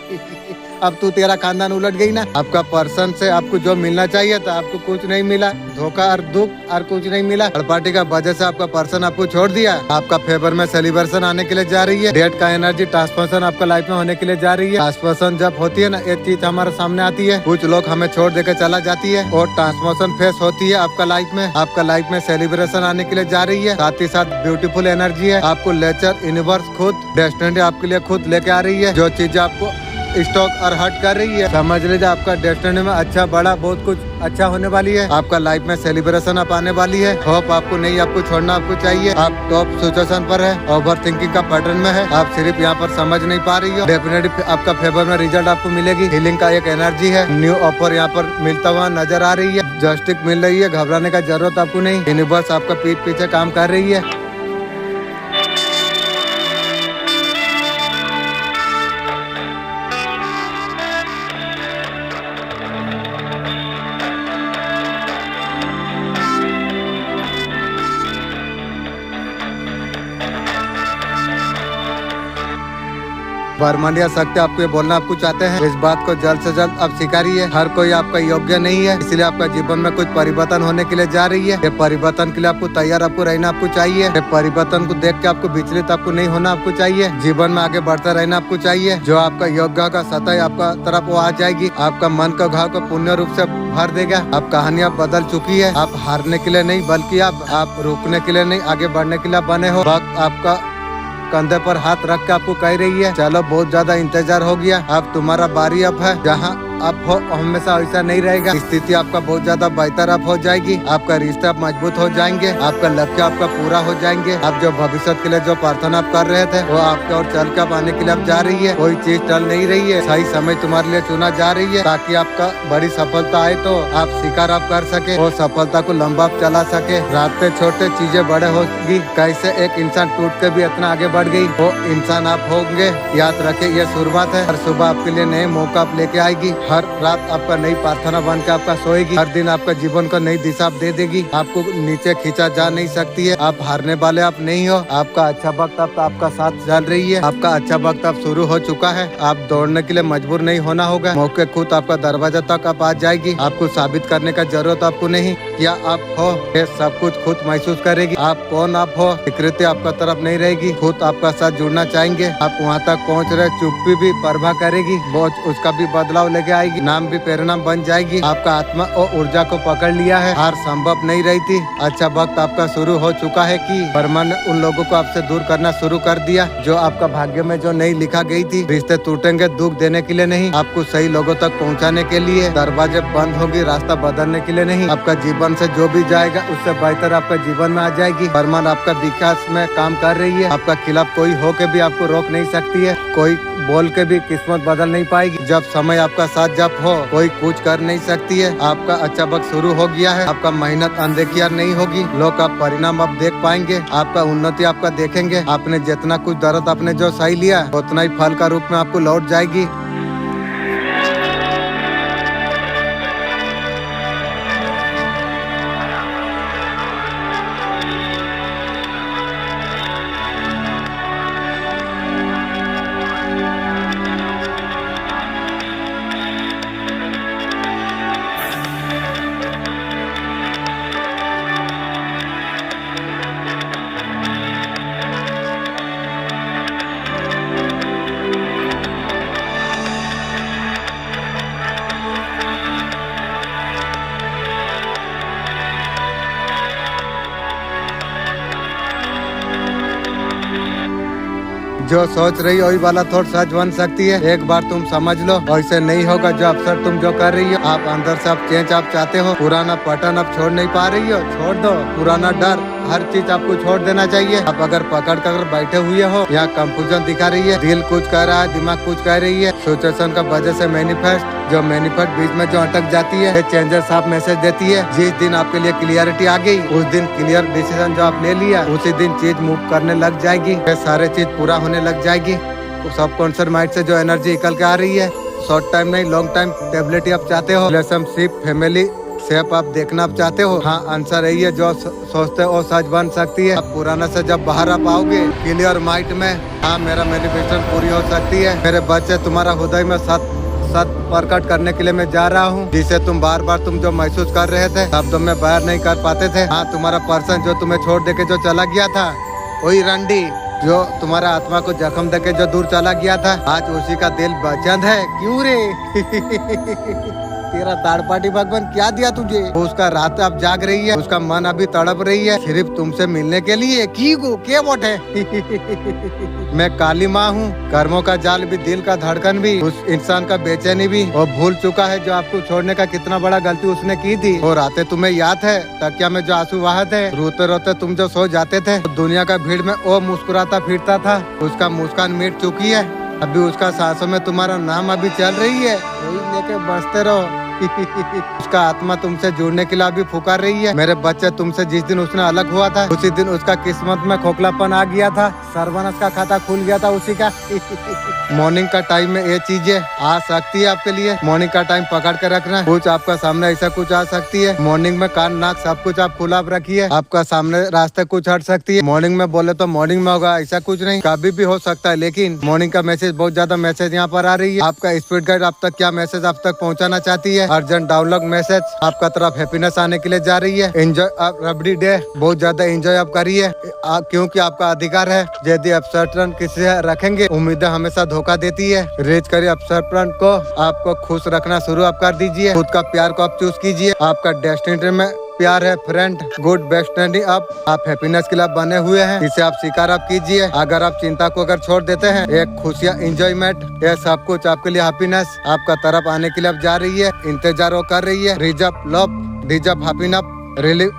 A: अब तू तेरा खानदान उलट गई ना। आपका पर्सन से आपको जो मिलना चाहिए था आपको कुछ नहीं मिला, धोखा और दुख और कुछ नहीं मिला। थर्ड पार्टी का वजह से आपका पर्सन आपको छोड़ दिया। आपका फेवर में सेलिब्रेशन आने के लिए जा रही है, डेट का एनर्जी ट्रांसफॉर्मेशन आपका लाइफ में होने के लिए जा रही है। ट्रांसफॉर्मेशन जब होती है ना एक चीज हमारे सामने आती है, कुछ लोग हमें छोड़ देकर चला जाती है और ट्रांसफॉर्मेशन फेस होती है आपका लाइफ में। आपका लाइफ में सेलिब्रेशन आने के लिए जा रही है, साथ ही साथ ब्यूटीफुल एनर्जी है। आपको नेचर यूनिवर्स खुद डेस्टिनी आपके लिए खुद लेके आ रही है, जो चीज आपको स्टॉक और हट कर रही है। समझ लीजिए आपका डेस्टिनी में अच्छा बड़ा बहुत कुछ अच्छा होने वाली है। आपका लाइफ में सेलिब्रेशन आप आने वाली है। होप आपको नहीं आपको छोड़ना आपको चाहिए। आप टॉप सिचुएशन पर है, ओवर थिंकिंग का पैटर्न में है, आप सिर्फ यहाँ पर समझ नहीं पा रही हो। डेफिनेटली आपका फेवर में रिजल्ट आपको मिलेगी। हीलिंग का एक एनर्जी है, न्यू ऑफर यहाँ पर मिलता हुआ नजर आ रही है, जस्टिस मिल रही है, घबराने का जरूरत आपको नहीं। यूनिवर्स आपका पीठ पीछे काम कर रही है। बर्मनिया शक्ति आपको ये बोलना आपको चाहते हैं, इस बात को जल्द से जल्द आप स्वीकारिए। हर कोई आपका योग्य नहीं है, इसलिए आपका जीवन में कुछ परिवर्तन होने के लिए जा रही है। ये परिवर्तन के लिए आपको तैयार आपको रहना आपको चाहिए। ये परिवर्तन को देख के आपको विचलित आपको नहीं होना आपको चाहिए। जीवन में आगे बढ़ता रहना आपको चाहिए। जो आपका योग्य का सतह आपका तरफ वो आ जाएगी, आपका मन का घाव को पूर्ण रूप से भर देगा। अब कहानियाँ बदल चुकी है, आप हारने के लिए नहीं बल्कि आप रुकने के लिए नहीं आगे बढ़ने के लिए बने हो। वक्त आपका कंधे पर हाथ रख के आपको कह रही है चलो बहुत ज्यादा इंतजार हो गया, अब तुम्हारा बारी अब है। जहाँ आप हो हमेशा ऐसा नहीं रहेगा, स्थिति आपका बहुत ज्यादा बेहतर अब हो जाएगी, आपका रिश्ता मजबूत हो जाएंगे, आपका लक्ष्य आपका पूरा हो जाएंगे। आप जो भविष्य के लिए जो प्रार्थना आप कर रहे थे वो आपके और चल के आने के लिए अब जा रही है। कोई चीज टल नहीं रही है, सही समय तुम्हारे लिए चुना जा रही है ताकि आपका बड़ी सफलता आए तो आप स्वीकार आप कर सके और सफलता को लंबा आप चला सके। रास्ते छोटे चीजें बड़े होगी, कैसे एक इंसान टूट के भी इतना आगे बढ़ गई वो इंसान आप होंगे। याद रखे ये शुरुआत है, हर सुबह आपके लिए नए मौका आप लेके आएगी, हर रात आपका नई प्रार्थना बन के आपका सोएगी, हर दिन आपका जीवन को नई दिशा आप दे देगी, आपको नीचे खींचा जा नहीं सकती है। आप हारने वाले आप नहीं हो, आपका अच्छा वक्त अब आपका साथ चल रही है, आपका अच्छा वक्त अब शुरू हो चुका है। आप दौड़ने के लिए मजबूर नहीं होना होगा, मौके खुद आपका दरवाजा तक आप आ जाएगी, आपको साबित करने का जरूरत आपको नहीं क्या आप हो, ये सब कुछ खुद महसूस करेगी। आप कौन आप हो स्वीकृति आपका तरफ नहीं रहेगी, खुद आपका साथ जुड़ना चाहेंगे, आप वहाँ तक पहुँच रहे, चुप्पी भी प्रभा करेगी, बोझ उसका भी बदलाव लेके आएगी, नाम भी प्रेरणा बन जाएगी। आपका आत्मा और ऊर्जा को पकड़ लिया है, हार संभव नहीं रही थी। अच्छा वक्त आपका शुरू हो चुका है कि परमानेंट उन लोगों को आपसे दूर करना शुरू कर दिया जो आपका भाग्य में जो नहीं लिखा गई थी। रिश्ते टूटेंगे दुख देने के लिए नहीं, आपको सही लोगों तक पहुंचाने के लिए। दरवाजे बंद होगी रास्ता बदलने के लिए नहीं, आपका जीवन से जो भी जाएगा उससे बेहतर आपका जीवन में आ जाएगी। परमान आपका विकास में काम कर रही है, आपका खिलाफ कोई हो के भी आपको रोक नहीं सकती है, कोई बोल के भी किस्मत बदल नहीं पाएगी। जब समय आपका साथ जब हो कोई कुछ कर नहीं सकती है। आपका अच्छा वक्त शुरू हो गया है, आपका मेहनत अनदेखी नहीं होगी, लोग आप परिणाम आप देख पाएंगे, आपका उन्नति आपका देखेंगे। आपने जितना कुछ दर्द आपने जो सही लिया उतना ही फल का रूप में आपको लौट जाएगी। जो सोच रही हो वही वाला थोड़ सच बन सकती है, एक बार तुम समझ लो। ऐसे नहीं होगा जो अवसर तुम जो कर रही हो, आप अंदर से आप चेंज आप चाहते हो, पुराना पैटर्न आप छोड़ नहीं पा रही हो, छोड़ दो पुराना डर, हर चीज आपको छोड़ देना चाहिए। आप अगर पकड़ कर बैठे हुए हो, यहाँ कंफ्यूजन दिखा रही है, दिल कुछ कह रहा है, दिमाग कुछ कह रही है, सिचुएशन का वजह से मैनिफेस्ट जो मैनिफेस्ट बीच में जो अटक जाती है, चेंजेस आप मैसेज देती है। जिस दिन आपके लिए क्लियरिटी आ गई उस दिन क्लियर डिसीजन जो आप ले लिया उसी दिन चीज मूव करने लग जाएगी, सारे चीज पूरा होने लग जाएगी। सब कॉन्सर्ट माइंड से जो एनर्जी निकल के आ रही है, शॉर्ट टाइम नहीं लॉन्ग टाइम स्टेबिलिटी आप चाहते हो, रिलेशनशिप फैमिली शेप आप देखना आप चाहते हो। हाँ आंसर यही है, जो सोचते हो सच बन सकती है। आप पुराना से जब बाहर आप आओगे क्लियर माइंड में, हाँ मेरा मैनिफेस्टेशन पूरी हो सकती है। मेरे बच्चे तुम्हारा हृदय में सत प्रकट करने के लिए मैं जा रहा हूँ, जिसे तुम बार बार तुम जो महसूस कर रहे थे शब्दों में बयान नहीं कर पाते थे। हाँ तुम्हारा पर्सन जो तुम्हें छोड़ देके जो चला गया था, वही रंडी जो तुम्हारा आत्मा को जख्म देके जो दूर चला गया था, आज उसी का दिल बचंद है। क्यों रे तेरा दाढ़ पाटी भगवान क्या दिया तुझे? उसका रात अब जाग रही है, उसका मन अभी तड़प रही है सिर्फ तुमसे मिलने के लिए। की गो क्या बोट है मैं काली माँ हूँ, कर्मों का जाल भी, दिल का धड़कन भी, उस इंसान का बेचैनी भी वो भूल चुका है जो आपको छोड़ने का कितना बड़ा गलती उसने की थी। और रातें तुम्हें याद है तकिया में जो आंसू बहा थे, रोते रोते तुम जो सो जाते थे, दुनिया का भीड़ में वो मुस्कुराता फिरता था, उसका मुस्कान मिट चुकी है। अभी उसका सांसों में तुम्हारा नाम अभी चल रही है, वही लेके बसते रहो। उसका आत्मा तुमसे जुड़ने के लिए अभी पुकार रही है। मेरे बच्चे तुमसे जिस दिन उसने अलग हुआ था उसी दिन उसका किस्मत में खोखलापन आ गया था, सर्वनाश का खाता खुल गया था उसी का। मॉर्निंग का टाइम में ये चीजें आ सकती है आपके लिए, मॉर्निंग का टाइम पकड़ के रखना। कुछ आपका सामने ऐसा कुछ आ सकती है, मॉर्निंग में कान नाक सब कुछ आप खुला रखिए, आपका सामने रास्ते कुछ हट सकती है। मॉर्निंग में बोले तो मॉर्निंग में होगा ऐसा कुछ नहीं, कभी भी हो सकता है, लेकिन मॉर्निंग का मैसेज बहुत ज्यादा मैसेज यहाँ पर आ रही है। आपका स्पीड गाइड आप तक क्या मैसेज आप तक पहुँचाना चाहती है, अर्जेंट डाउनलोड मैसेज आपका तरफ हैप्पीनेस आने के लिए जा रही है। एंजॉय आप रबड़ी डे, बहुत ज्यादा एंजॉय आप करिए क्योंकि आपका अधिकार है। यदि आप सर्टन किसी से रखेंगे, उम्मीदें हमेशा धोखा देती है। रीच करिए आप सर्टन को, आपको खुश रखना शुरू आप कर दीजिए, खुद का प्यार को आप चूज कीजिए। आपका डेस्टिनी में प्यार है फ्रेंड, गुड बेस्ट आप हैप्पीनेस के लिए बने हुए हैं, इसे आप स्वीकार आप कीजिए। अगर आप चिंता को अगर छोड़ देते हैं, एक खुशियाँ इंजॉयमेंट, ये सब कुछ आपके लिए हैप्पीनेस आपका तरफ आने के लिए अब जा रही है, इंतजार वो कर रही है। Reserve love, reserve happiness, relieve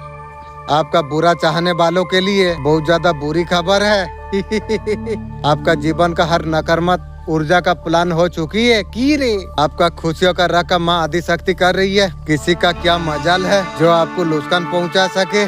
A: आपका बुरा चाहने वालों के लिए बहुत ज्यादा बुरी खबर है। आपका जीवन का हर नकारात्मक ऊर्जा का प्लान हो चुकी है की रे। आपका खुशियों का रकम माँ आदि शक्ति कर रही है। किसी का क्या मजाल है जो आपको नुकसान पहुंचा सके।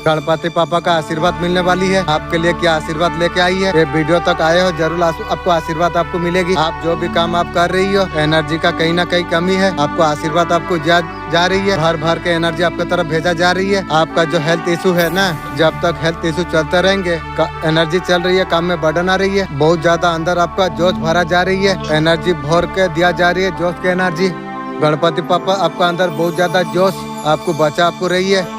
A: गणपति पापा का आशीर्वाद मिलने वाली है। आपके लिए क्या आशीर्वाद लेके आई है, ये वीडियो तक आए हो जरूर आपको आशीर्वाद आपको मिलेगी। आप जो भी काम आप कर रही हो, एनर्जी का कहीं ना कहीं कमी है, आपको आशीर्वाद आपको जा रही है, भर भर के एनर्जी आपकी तरफ भेजा जा रही है। आपका जो हेल्थ इशू है ना, जब तक हेल्थ इशू चलते रहेंगे, एनर्जी चल रही है, काम में बढ़न आ रही है, बहुत ज्यादा अंदर आपका जोश भरा जा रही है, एनर्जी भर के दिया जा रही है, जोश की एनर्जी। गणपति पापा आपका अंदर बहुत ज्यादा जोश आपको बचा आपको रही है।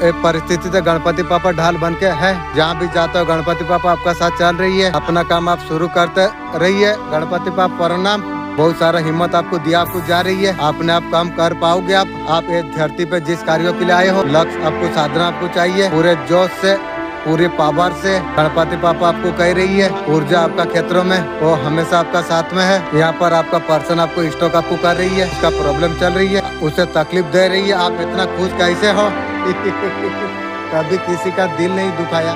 A: एक परिस्थिति से गणपति पापा ढाल बन के है, जहाँ भी जाते हो गणपति पापा आपका साथ चल रही है। अपना काम आप शुरू करते रहिए। गणपति पापा प्रणाम, बहुत सारा हिम्मत आपको दिया आपको जा रही है, अपने आप काम कर पाओगे। आप एक धरती पे जिस कार्यों के लिए आए हो, लक्ष्य आपको साधना आपको चाहिए, पूरे जोश से पूरे पावर से गणपति पापा आपको कह रही है। ऊर्जा आपका क्षेत्रों में वो हमेशा आपका साथ में है। यहाँ पर आपका पर्सन आपको स्टॉक आपको कर रही है, उसका प्रॉब्लम चल रही है, उसे तकलीफ दे रही है। आप इतना खुश कैसे हो? कभी किसी का दिल नहीं दुखाया,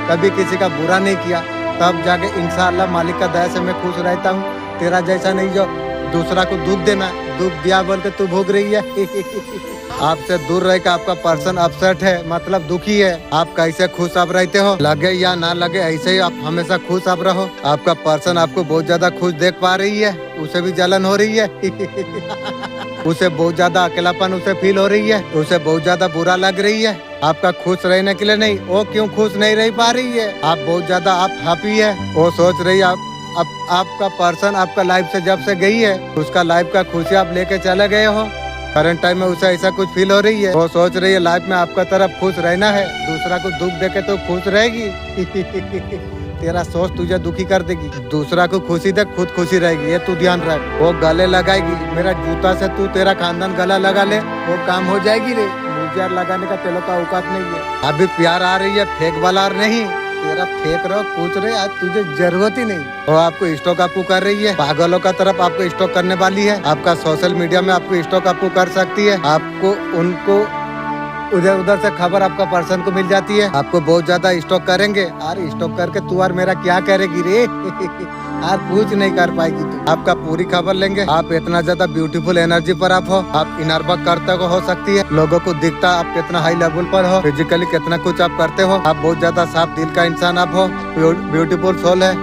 A: कभी किसी का बुरा नहीं किया, तब जाके इंशाअल्लाह मालिक का दया से मैं खुश रहता हूँ। तेरा जैसा नहीं जो दूसरा को दुख देना, दुख दिया बोल के तू भोग रही है। आपसे दूर रह के आपका पर्सन अपसेट है, मतलब दुखी है। आप कैसे खुश आप रहते हो, लगे या ना लगे, ऐसे ही आप हमेशा खुश आप रहो। आपका पर्सन आपको बहुत ज्यादा खुश देख पा रही है, उसे भी जलन हो रही है। उसे बहुत ज्यादा अकेलापन उसे फील हो रही है, उसे बहुत ज्यादा बुरा लग रही है। आपका खुश रहने के लिए नहीं, वो क्यों खुश नहीं रह पा रही है। आप बहुत ज्यादा आप हैप्पी है, वो सोच रही है आपका पर्सन आपका लाइफ से जब से गई है, उसका लाइफ का खुशी आप लेके चले गए हो। करंट टाइम में उसे ऐसा कुछ फील हो रही है, वो सोच रही है लाइफ में आपका तरफ खुश रहना है, दूसरा को दुख देके तो खुश रहेगी। तेरा सोच तुझे दुखी कर देगी। दूसरा को खुशी दे, खुद खुशी रहेगी, ये तू ध्यान रख। वो गले लगाएगी, मेरा जूता से तू तेरा खानदान गला लगा ले, वो काम हो जाएगी रे। मुझे लगाने का तेलों का औकात नहीं है। अभी प्यार आ रही है, फेक वाला नहीं, तेरा फेंक रहो, पूछ रहे, आज तुझे जरूरत ही नहीं। वो आपको स्टॉक आपको कर रही है, पागलों का तरफ आपको स्टॉक करने वाली है। आपका सोशल मीडिया में आपको स्टॉक आपको कर सकती है। आपको उनको उधर उधर से खबर आपका पर्सन को मिल जाती है, आपको बहुत ज्यादा स्टॉक करेंगे। अरे स्टॉक करके तू और मेरा क्या करेगी रे? यार कुछ नहीं कर पाएगी तू। आपका पूरी खबर लेंगे। आप इतना ज्यादा ब्यूटीफुल एनर्जी पर आप हो, आप इनर वर्क करते हो सकती है, लोगों को दिखता आप कितना हाई लेवल पर हो, फिजिकली कितना कुछ आप करते हो। आप बहुत ज्यादा साफ दिल का इंसान आप हो, ब्यूटीफुल सोल है।